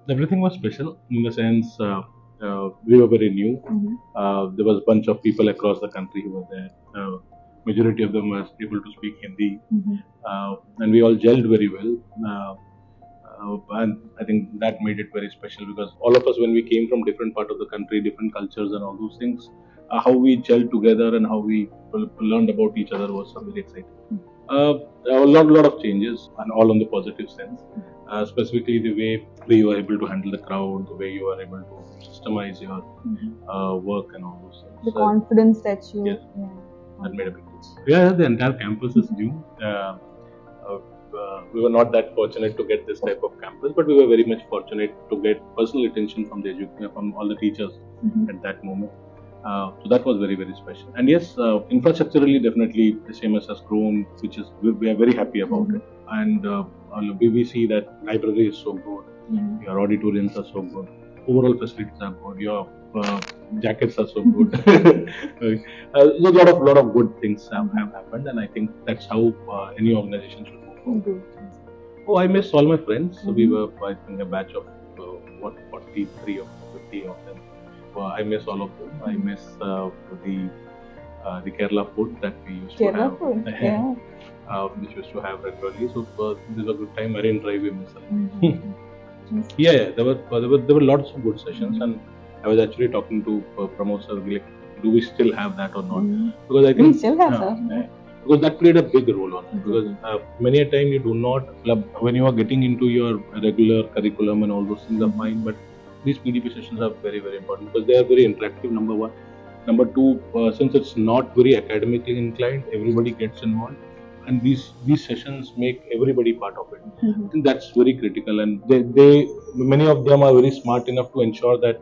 Everything was special in the sense we were very new. There was a bunch of people across the country who were there. Majority of them were able to speak Hindi, and we all gelled very well. And I think that made it very special because all of us, when we came from different part of the country, different cultures, and all those things, how we gelled together and how we learned about each other was very exciting. A lot of changes, and all on the positive sense. Specifically, the way you are able to handle the crowd, the way you are able to systemize your work and all those things. The confidence that you. Yes, that made a big difference. Yeah, the entire campus is new. We were not that fortunate to get this type of campus, but we were very much fortunate to get personal attention from from all the teachers at that moment. So that was very, very special. And yes, infrastructurally, definitely SCMS has grown, which is we are very happy about it. And we see that library is so good, your auditoriums are so good, overall facilities are good, your jackets are so good. A lot of good things have happened, and I think that's how any organization should move forward. Oh, I miss all my friends. So we were, I think, a batch of 43 or 50 of them. I miss all of them. I miss the Kerala food that we used to have. Food, yeah. Which we used to have regularly. So this was a good time. Marine Drive, we miss it. Yeah, there were lots of good sessions, and I was actually talking to Pramod sir, like, do we still have that or not? Because I think we still have that. Because that played a big role on it. Because many a time you do not, when you are getting into your regular curriculum and all those things are fine, but these PDP sessions are very, very important because they are very interactive, number one. Number two, since it's not very academically inclined, everybody gets involved. And these sessions make everybody part of it. I think that's very critical, and they many of them are very smart enough to ensure that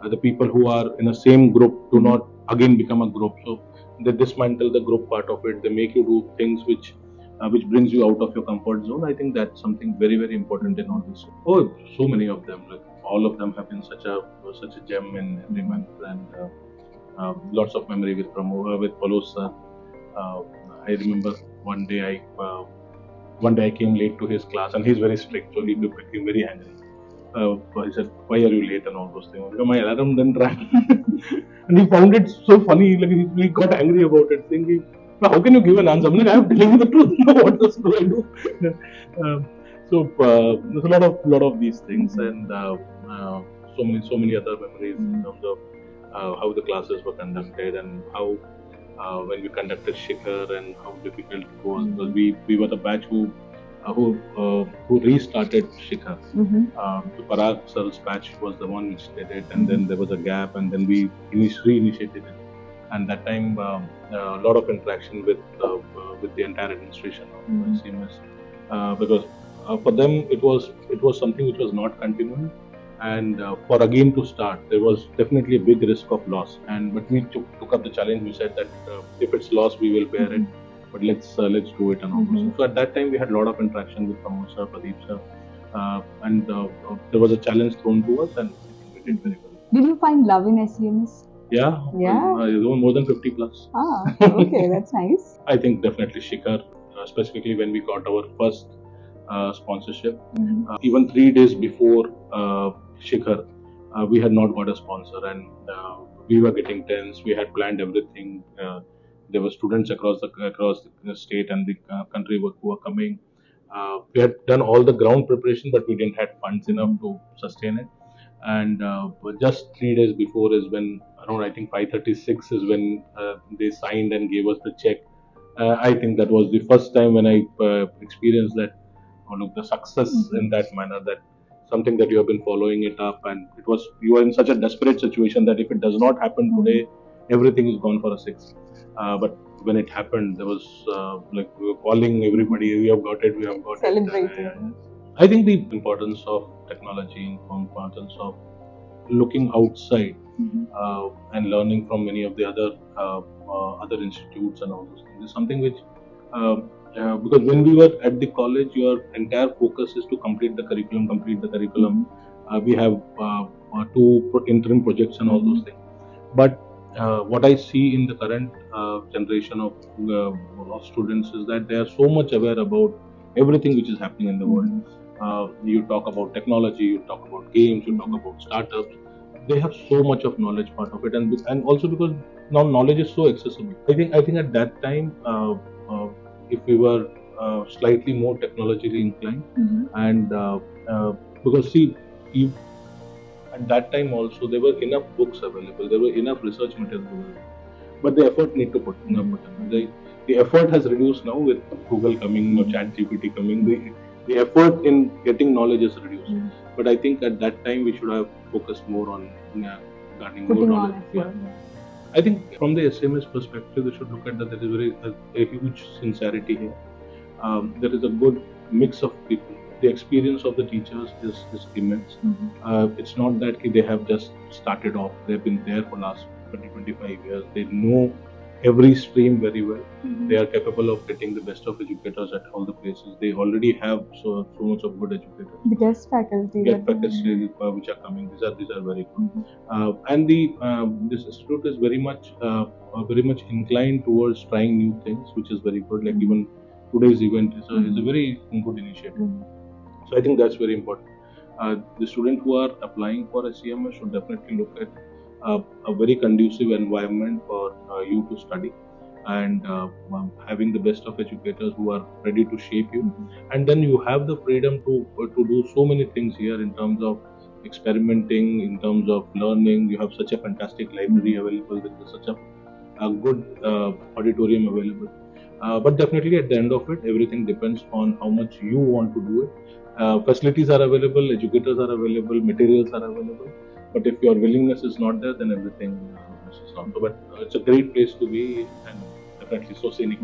the people who are in the same group do not again become a group. So they dismantle the group part of it. They make you do things which brings you out of your comfort zone. I think that's something very, very important in all this. Oh, so many of them. Like, all of them have been such a gem in every month, and lots of memory with Polo sir. I remember one day I came late to his class, and he's very strict, so he became very angry. He said, "Why are you late?" and all those things. My alarm then rang, and he found it so funny. Like he got angry about it, saying, "How can you give an answer?" I'm like, "I'm telling you the truth. What else do I do?" So there's a lot of these things, and so many other memories in terms of how the classes were conducted and how when we conducted Shikhar and how difficult it was. Because we were the batch who restarted Shikhar. So Parag sir's batch was the one which did it, and then there was a gap, and then we re-initiated it. And that time, a lot of interaction with the entire administration of SCMS, because for them it was something which was not continuing, and for again to start, there was definitely a big risk of loss. But we took up the challenge. We said that if it's loss, we will bear it. But let's do it and all. So at that time, we had a lot of interaction with Pramod sir, Pradeep sir, and there was a challenge thrown to us, and we did very well. Did you find love in SCMS? Yeah. More than 50 plus. Okay, that's nice. I think definitely Shikhar, specifically when we got our first sponsorship. Even 3 days before Shikhar, we had not got a sponsor, and we were getting tense. We had planned everything. There were students across the state and the country who were coming. We had done all the ground preparation, but we didn't have funds enough to sustain it. And just 3 days before is when, around I think 5:36 is when they signed and gave us the check. I think that was the first time when I experienced that, look, the success in that manner, that something that you have been following it up, and you are in such a desperate situation that if it does not happen today, everything is gone for a six. But when it happened, there was like we were calling everybody, we have got it. Celebrating. I think the importance of technology, importance of looking outside and learning from many of the other institutes and all those things is something which, because when we were at the college, your entire focus is to complete the curriculum. We have 2 interim projects and all those things. But what I see in the current generation of students is that they are so much aware about everything which is happening in the world. you talk about technology, you talk about games, you talk about startups. They have so much of knowledge part of it, and also because now knowledge is so accessible. I think at that time, if we were slightly more technologically inclined, and because see, you, at that time also there were enough books available, there were enough research materials available, but the effort need to put in. The effort has reduced now with Google coming or Chat GPT coming. The effort in getting knowledge is reduced. But I think at that time we should have focused more on garnering more Putting knowledge. on effort. I think from the SCMS perspective, we should look at that there is a huge sincerity here. There is a good mix of people. The experience of the teachers is immense. It's not that they have just started off. They've been there for last 20-25 years. They know every stream very well. They are capable of getting the best of educators at all the places. They already have so much of good educators. The guest faculty. Which are coming. These are very good. And this institute is very much inclined towards trying new things, which is very good. Like even today's event is a very good initiative. So I think that's very important. The students who are applying for SCMS should definitely look at a very conducive environment for you to study, and having the best of educators who are ready to shape you. And then you have the freedom to do so many things here in terms of experimenting, in terms of learning. You have such a fantastic library available, with such a good auditorium available. But definitely at the end of it, everything depends on how much you want to do it. Facilities are available, educators are available, materials are available. But if your willingness is not there, then everything is not. But it's a great place to be, and definitely so scenic.